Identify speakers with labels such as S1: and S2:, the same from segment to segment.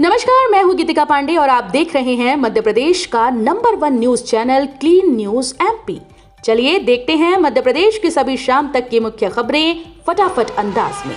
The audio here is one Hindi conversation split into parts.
S1: नमस्कार, मैं हूं गीतिका पांडे और आप देख रहे हैं मध्य प्रदेश का number 1 news channel clean news MP. चलिए देखते हैं मध्य प्रदेश की सभी शाम तक की मुख्य खबरें फटाफट अंदाज में।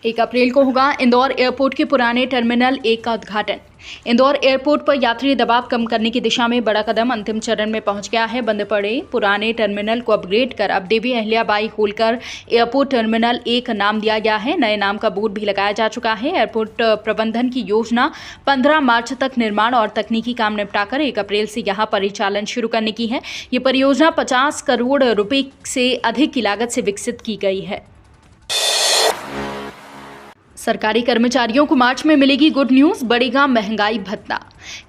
S2: 1 अप्रैल को होगा इंदौर एयरपोर्ट के पुराने टर्मिनल 1 का उद्घाटन। इंदौर एयरपोर्ट पर यात्री दबाव कम करने की दिशा में बड़ा कदम अंतिम चरण में पहुंच गया है। बंद पड़े पुराने टर्मिनल को अपग्रेड कर अब देवी अहिल्याबाई होलकर एयरपोर्ट टर्मिनल 1 नाम दिया गया है। नए नाम का बोर्ड भी लगाया जा चुका है। एयरपोर्ट प्रबंधन की योजना 15 मार्च तक निर्माण और तकनीकी काम निपटाकर 1 अप्रैल से यहां परिचालन शुरू करने की है। ये परियोजना 50 करोड़ रुपए से अधिक की लागत से विकसित की गई है। सरकारी कर्मचारियों को मार्च में मिलेगी गुड न्यूज, बढ़ेगा महंगाई भत्ता।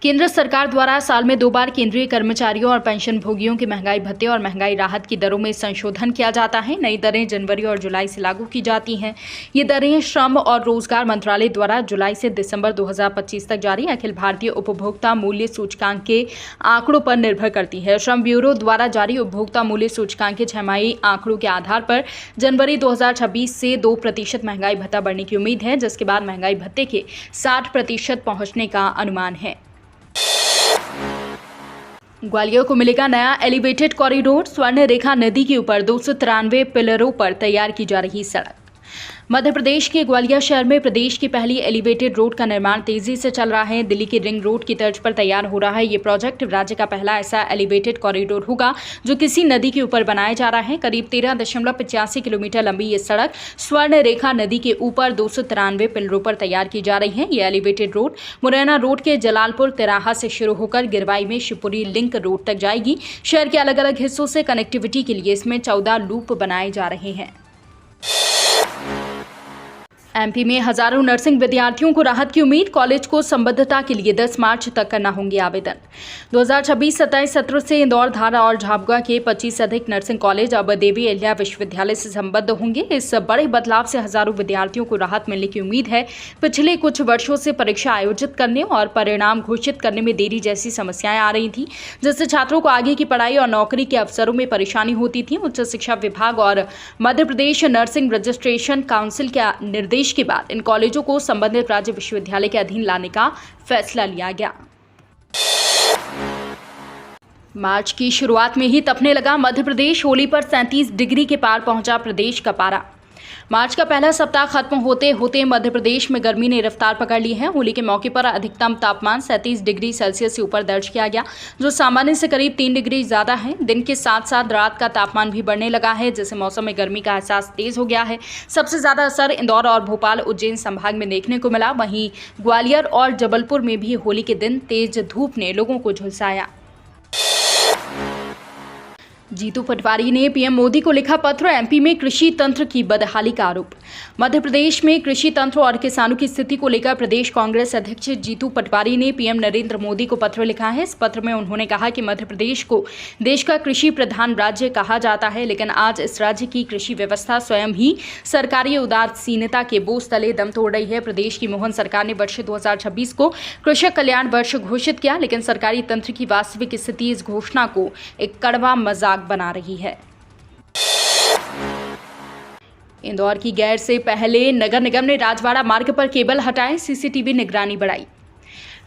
S2: केंद्र सरकार द्वारा साल में 2 बार केंद्रीय कर्मचारियों और पेंशन भोगियों के महंगाई भत्ते और महंगाई राहत की दरों में संशोधन किया जाता है। नई दरें जनवरी और जुलाई से लागू की जाती हैं। ये दरें श्रम और रोजगार मंत्रालय द्वारा जुलाई से दिसंबर 2025 तक जारी अखिल भारतीय उपभोक्ता मूल्य सूचकांक के आंकड़ों पर निर्भर करती है। श्रम ब्यूरो द्वारा जारी उपभोक्ता मूल्य सूचकांक के छमाही आंकड़ों के आधार पर जनवरी 2026 से 2% महंगाई भत्ता बढ़ने की उम्मीद है, जिसके बाद महंगाई भत्ते के 60% पहुंचने का अनुमान है। ग्वालियर को मिलेगा नया एलिवेटेड कॉरिडोर। स्वर्ण रेखा नदी के ऊपर 293 पिलरों पर तैयार की जा रही सड़क। मध्य प्रदेश के ग्वालियर शहर में प्रदेश की पहली एलिवेटेड रोड का निर्माण तेजी से चल रहा है। दिल्ली की रिंग रोड की तर्ज पर तैयार हो रहा है। ये प्रोजेक्ट राज्य का पहला ऐसा एलिवेटेड कॉरिडोर होगा जो किसी नदी के ऊपर बनाया जा रहा है। करीब 13.85 किलोमीटर लंबी ये सड़क स्वर्ण रेखा नदी के ऊपर 293 पिलरों पर तैयार की जा रही है। ये एलिवेटेड रोड मुरैना रोड के जलालपुर तिराहा से शुरू होकर गिरवाई में शिवपुरी लिंक रोड तक जाएगी। शहर के अलग अलग हिस्सों से कनेक्टिविटी के लिए इसमें 14 लूप बनाए जा रहे हैं। एमपी में हजारों नर्सिंग विद्यार्थियों को राहत की उम्मीद। कॉलेज को संबद्धता के लिए 10 मार्च तक करना होंगे आवेदन। 2026-27 सत्र से इंदौर, धारा और झाबुआ के 25 से अधिक नर्सिंग कॉलेज अब देवी अहिल्या विश्वविद्यालय से संबद्ध होंगे। इस बड़े बदलाव से हजारों विद्यार्थियों को राहत मिलने की उम्मीद है। पिछले कुछ वर्षों से परीक्षा आयोजित करने और परिणाम घोषित करने में देरी जैसी समस्याएं आ रही थी, जिससे छात्रों को आगे की पढ़ाई और नौकरी के अवसरों में परेशानी होती थी। उच्च शिक्षा विभाग और Madhya Pradesh nursing registration council के निर्देश के बाद इन कॉलेजों को संबंधित राज्य विश्वविद्यालय के अधीन लाने का फैसला लिया गया। मार्च की शुरुआत में ही तपने लगा मध्य प्रदेश। होली पर 37 डिग्री के पार पहुंचा प्रदेश का पारा। मार्च का पहला सप्ताह खत्म होते होते मध्य प्रदेश में गर्मी ने रफ्तार पकड़ ली है। होली के मौके पर अधिकतम तापमान 37 डिग्री सेल्सियस से ऊपर दर्ज किया गया, जो सामान्य से करीब 3 डिग्री ज्यादा है। दिन के साथ साथ रात का तापमान भी बढ़ने लगा है, जिससे मौसम में गर्मी का एहसास तेज हो गया है। सबसे ज्यादा असर इंदौर और भोपाल, उज्जैन संभाग में देखने को मिला। वहीं ग्वालियर और जबलपुर में भी होली के दिन तेज धूप ने लोगों को झुलसाया। जीतू पटवारी ने पीएम मोदी को लिखा पत्र। एमपी में कृषि तंत्र की बदहाली का आरोप। मध्य प्रदेश में कृषि तंत्र और किसानों की स्थिति को लेकर प्रदेश कांग्रेस अध्यक्ष जीतू पटवारी ने पीएम नरेंद्र मोदी को पत्र लिखा है। इस पत्र में उन्होंने कहा कि मध्य प्रदेश को देश का कृषि प्रधान राज्य कहा जाता है, लेकिन आज इस राज्य की कृषि व्यवस्था स्वयं ही सरकारी उदासीनता के बोझ तले दम तोड़ रही है। प्रदेश की मोहन सरकार ने वर्ष 2026 को कृषक कल्याण वर्ष घोषित किया, लेकिन सरकारी तंत्र की वास्तविक स्थिति इस घोषणा को एक कड़वा मजाक बना रही है। इंदौर की गैर से पहले नगर निगम ने राजवाड़ा मार्ग पर केबल हटाए, सीसीटीवी निगरानी बढ़ाई।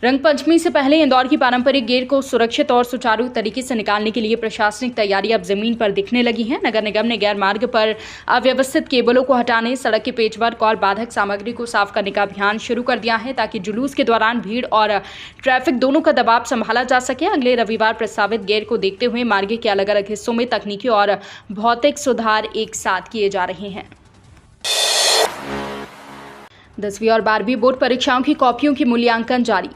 S2: रंग पंचमी से पहले इंदौर की पारंपरिक गेर को सुरक्षित और सुचारू तरीके से निकालने के लिए प्रशासनिक तैयारी अब जमीन पर दिखने लगी है। नगर निगम ने गैर मार्ग पर अव्यवस्थित केबलों को हटाने, सड़क के पेचवर्क और बाधक सामग्री को साफ करने का अभियान शुरू कर दिया है, ताकि जुलूस के दौरान भीड़ और ट्रैफिक दोनों का दबाव संभाला जा सके। अगले रविवार प्रस्तावित गेर को देखते हुए मार्ग के अलग अलग हिस्सों में तकनीकी और भौतिक सुधार एक साथ किए जा रहे हैं। 10वीं और 12वीं बोर्ड परीक्षाओं की कॉपियों की मूल्यांकन जारी।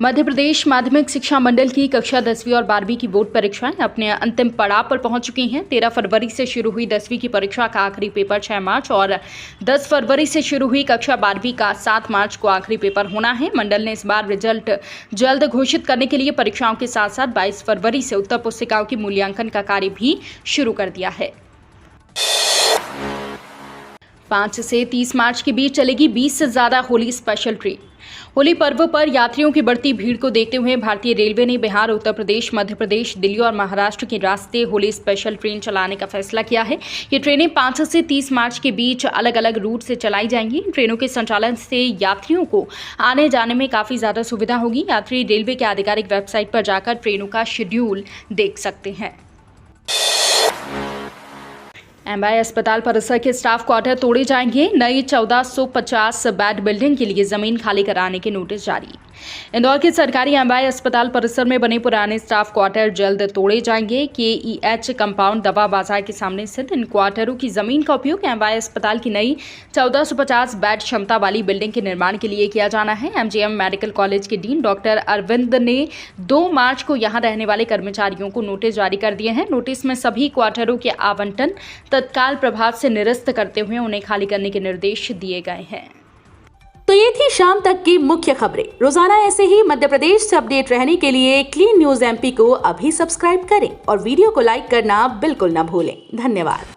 S2: मध्य प्रदेश माध्यमिक शिक्षा मंडल की कक्षा 10वीं और 12वीं की बोर्ड परीक्षाएं अपने अंतिम पड़ाव पर पहुंच चुकी हैं। 13 फरवरी से शुरू हुई 10वीं की परीक्षा का आखिरी पेपर 6 मार्च और 10 फरवरी से शुरू हुई कक्षा 12वीं का 7 मार्च को आखिरी पेपर होना है। मंडल ने इस बार रिजल्ट जल्द घोषित करने के लिए परीक्षाओं के साथ साथ 22 फरवरी से उत्तर पुस्तिकाओं की मूल्यांकन का कार्य भी शुरू कर दिया है। 5 से 30 मार्च के बीच चलेगी 20 से ज्यादा होली स्पेशल ट्रेन। होली पर्व पर यात्रियों की बढ़ती भीड़ को देखते हुए भारतीय रेलवे ने बिहार, उत्तर प्रदेश, मध्य प्रदेश, दिल्ली और महाराष्ट्र के रास्ते होली स्पेशल ट्रेन चलाने का फैसला किया है। ये ट्रेनें 5 से 30 मार्च के बीच अलग अलग रूट से चलाई जाएंगी। ट्रेनों के संचालन से यात्रियों को आने जाने में काफ़ी ज़्यादा सुविधा होगी। यात्री रेलवे के आधिकारिक वेबसाइट पर जाकर ट्रेनों का शेड्यूल देख सकते हैं। एमआई अस्पताल परिसर के स्टाफ क्वार्टर तोड़े जाएंगे। नई 1450 बेड बिल्डिंग के लिए जमीन खाली कराने के नोटिस जारी। इंदौर के सरकारी एमआई अस्पताल परिसर में बने पुराने स्टाफ क्वार्टर जल्द तोड़े जाएंगे। KEH कंपाउंड दवा बाजार के सामने स्थित इन क्वार्टरों की जमीन का उपयोग एमआई अस्पताल की नई 1450 बेड क्षमता वाली बिल्डिंग के निर्माण के लिए किया जाना है। MGM मेडिकल कॉलेज के डीन डॉक्टर अरविंद ने 2 मार्च को यहां रहने वाले कर्मचारियों को नोटिस जारी कर दिए हैं। नोटिस में सभी क्वार्टरों के आवंटन तत्काल प्रभाव से निरस्त करते हुए उन्हें खाली करने के निर्देश दिए गए हैं।
S1: तो ये थी शाम तक की मुख्य खबरें। रोजाना ऐसे ही मध्य प्रदेश से अपडेट रहने के लिए क्लीन न्यूज MP को अभी सब्सक्राइब करें और वीडियो को लाइक करना बिल्कुल न भूलें। धन्यवाद।